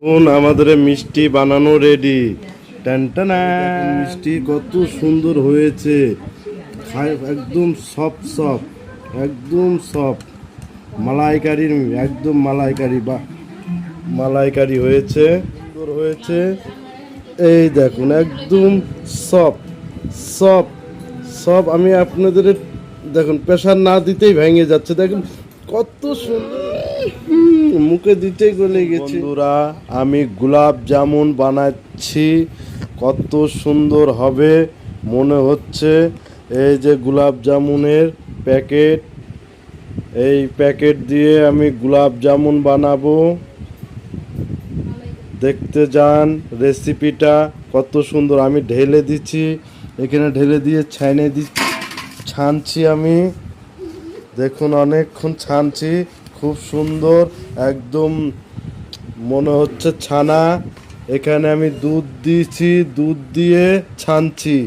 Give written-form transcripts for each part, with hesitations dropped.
আমাদের মিষ্টি বানানো রেডি। টানটানা, মিষ্টি কত সুন্দর হয়েছে, একদম সফট সফট, একদম সফট মালাইকারির, একদম মালাইকারি বা মালাইকারি হয়েছে, সুন্দর হয়েছে। এই দেখুন একদম সফট সফট সফট। আমি আপনাদের দেখুন প্রেশার না দিতেই ভেঙে যাচ্ছে, দেখুন কত সুন্দর, মুখে দিতেই গলে গেছে। বন্ধুরা, আমি গোলাপ জামুন বানাচ্ছি, কত সুন্দর হবে মনে হচ্ছে। এই যে গোলাপ জামুনের প্যাকেট, এই প্যাকেট দিয়ে আমি গোলাপ জামুন বানাবো। দেখতে যান রেসিপিটা কত সুন্দর। আমি ঢেলে দিচ্ছি, এখানে ঢেলে দিয়ে ছানছি আমি, দেখুন অনেকক্ষণ ছানছি, খুব সুন্দর একদম মনে হচ্ছে ছানা। এখানে আমি দুধ দিয়েছি, দুধ দিয়ে ছানছি।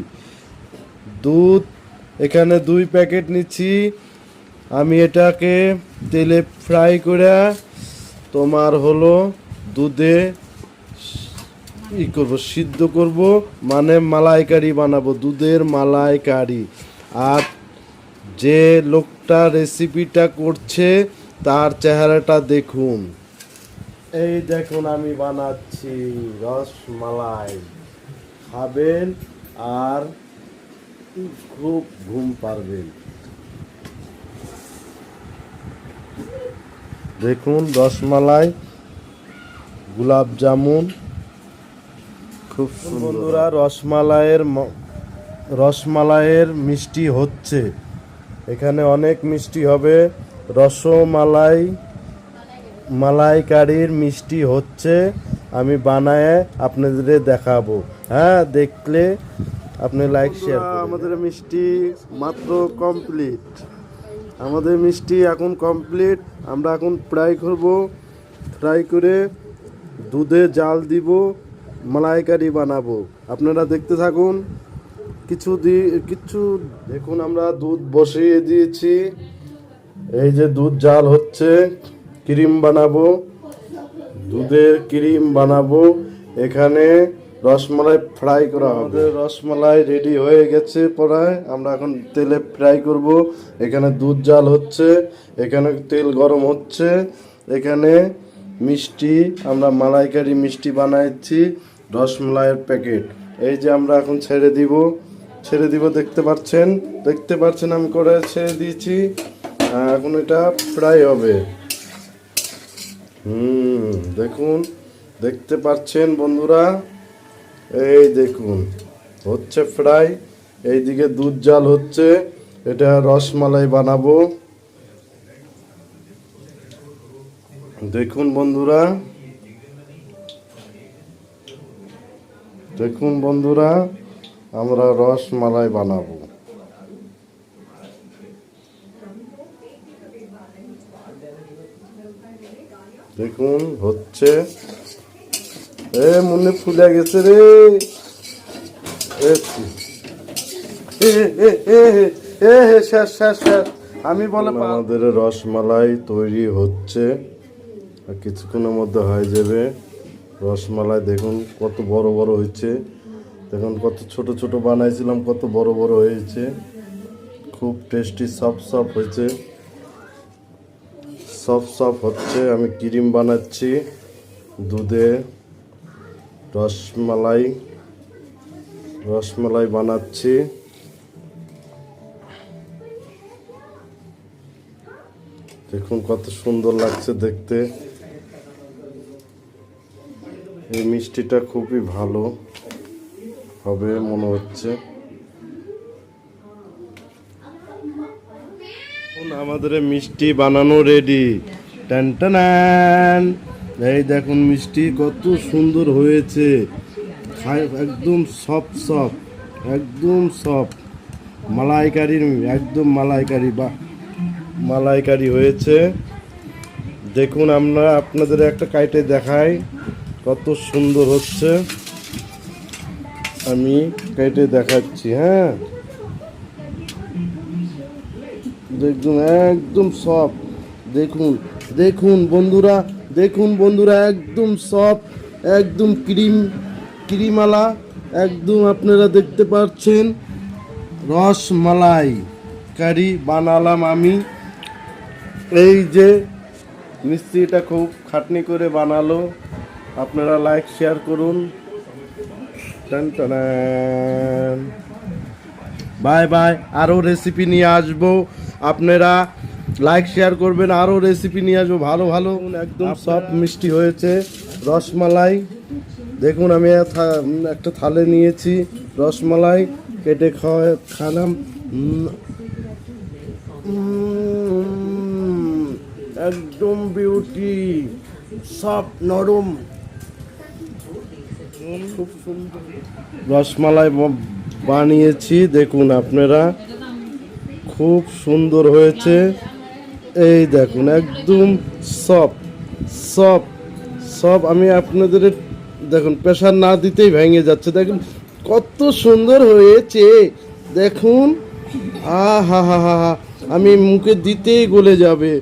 দুধ এখানে 2 প্যাকেট নিচ্ছি। আমি এটাকে তেলে ফ্রাই করে তোমার হলো দুধে করব, সিদ্ধ করব, মানে মালাইকারি বানাবো, দুধের মালাইকারি। আর যে লোকটা রেসিপিটা করছে তার চেহারাটা দেখুন, এই দেখুন আমি বানাচ্ছি রসমালাই, খাবেন আর খুব ঘুম পারবেন। দেখুন রসমালাই, গোলাপ জামুন, খুব সুন্দর। বন্ধুরা, রসমালাইয়ের মিষ্টি হচ্ছে, এখানে অনেক মিষ্টি হবে। রসমালাই মালাইকারির মিষ্টি হচ্ছে, আমি বানায় আপনাদের দেখাবো। হ্যাঁ, দেখলে আপনি লাইক শেয়ার। আমাদের মিষ্টি মাত্র কমপ্লিট, আমাদের মিষ্টি এখন কমপ্লিট। আমরা এখন ফ্রাই করব, ফ্রাই করে দুধে জাল দিব, মালাইকারি বানাবো। আপনারা দেখতে থাকুন। কিছু দেখুন, আমরা দুধ বসিয়ে দিয়েছি, এই যে দুধ জাল হচ্ছে, ক্রিম বানাবো, দুধের ক্রিম বানাবো। এখানে রসমালাই ফ্রাই করা হবে। আমাদের রসমালাই রেডি হয়ে গেছে প্রায়, আমরা এখন তেলে ফ্রাই করব। এখানে দুধ জাল হচ্ছে, এখানে তেল গরম হচ্ছে, এখানে মিষ্টি, আমরা মালাইকারি মিষ্টি বানাচ্ছি, রসমালাইয়ের প্যাকেট। এই যে আমরা এখন ছেড়ে দিব, দেখতে পাচ্ছেন আমি করে ছেড়ে দিয়েছি। এখন এটা ফ্রাই হবে। দেখুন, দেখতে পাচ্ছেন বন্ধুরা, এই দেখুন হচ্ছে ফ্রাই। এইদিকে দুধ জাল হচ্ছে, এটা রসমালাই বানাবো। দেখুন বন্ধুরা, আমরা রসমালাই বানাবো। দেখুন হচ্ছে, মনে ফুলে গেছে রে, আমি বলে আমাদের রসমালাই তৈরি হচ্ছে, কিছুক্ষণের মধ্যে হয়ে যাবে রসমালাই। দেখুন কত বড় বড় হয়েছে, দেখুন কত ছোট ছোট বানাইছিলাম, কত বড় বড় হয়েছে, খুব টেস্টি, সফট হয়েছে, সফট হচ্ছে। আমি ক্রিম বানাচ্ছি, দুধে রসমালাই বানাচ্ছি। দেখুন কত সুন্দর লাগছে দেখতে। এই মিষ্টিটা খুবই ভালো হবে মনে হচ্ছে। আমাদের মিষ্টি বানানো রেডি। টানটানান, এই দেখুন মিষ্টি কত সুন্দর হয়েছে, একদম সফট, একদম সফট মালাইকারির, একদম মালাইকারি বা মালাইকারি হয়েছে। দেখুন, আমরা আপনাদের একটা কাইটে দেখাই কত সুন্দর হচ্ছে, আমি কেটে দেখাচ্ছি। হ্যাঁ, দেখুন একদম সফট, দেখুন বন্ধুরা, একদম সফট। একদম ক্রিমালা, একদম আপনারা দেখতে পাচ্ছেন রসমালাই কারি বানালাম আমি। এই যে মিষ্টিটা খুব খাটনি করে বানালো, আপনারা লাইক শেয়ার করুন। টান টান। বাই বাই, আরও রেসিপি নিয়ে আসবো, আপনারা লাইক শেয়ার করবেন, আরও রেসিপি নিয়ে আসবো ভালো ভালো। একদম সব মিষ্টি হয়েছে রসমালাই। দেখুন আমি একটা থালে নিয়েছি রসমালাই, কেটে খালাম। একদম বিউটি, সব নরম, খুব সুন্দর রসমালাই বানিয়েছি। দেখুন আপনারা, খুব সুন্দর হয়েছে। এই দেখুন একদম সব সব সব আমি আপনাদের দেখুন প্রেশার না দিতেই ভেঙে যাচ্ছে। দেখুন কত সুন্দর হয়েছে, দেখুন। হা হা হা, আমি মুখে দিতেই গলে যাবে,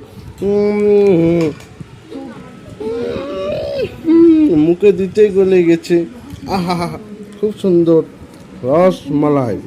মুখে দিতেই গলে গেছে। আহা হা, খুব সুন্দর রসমালাই।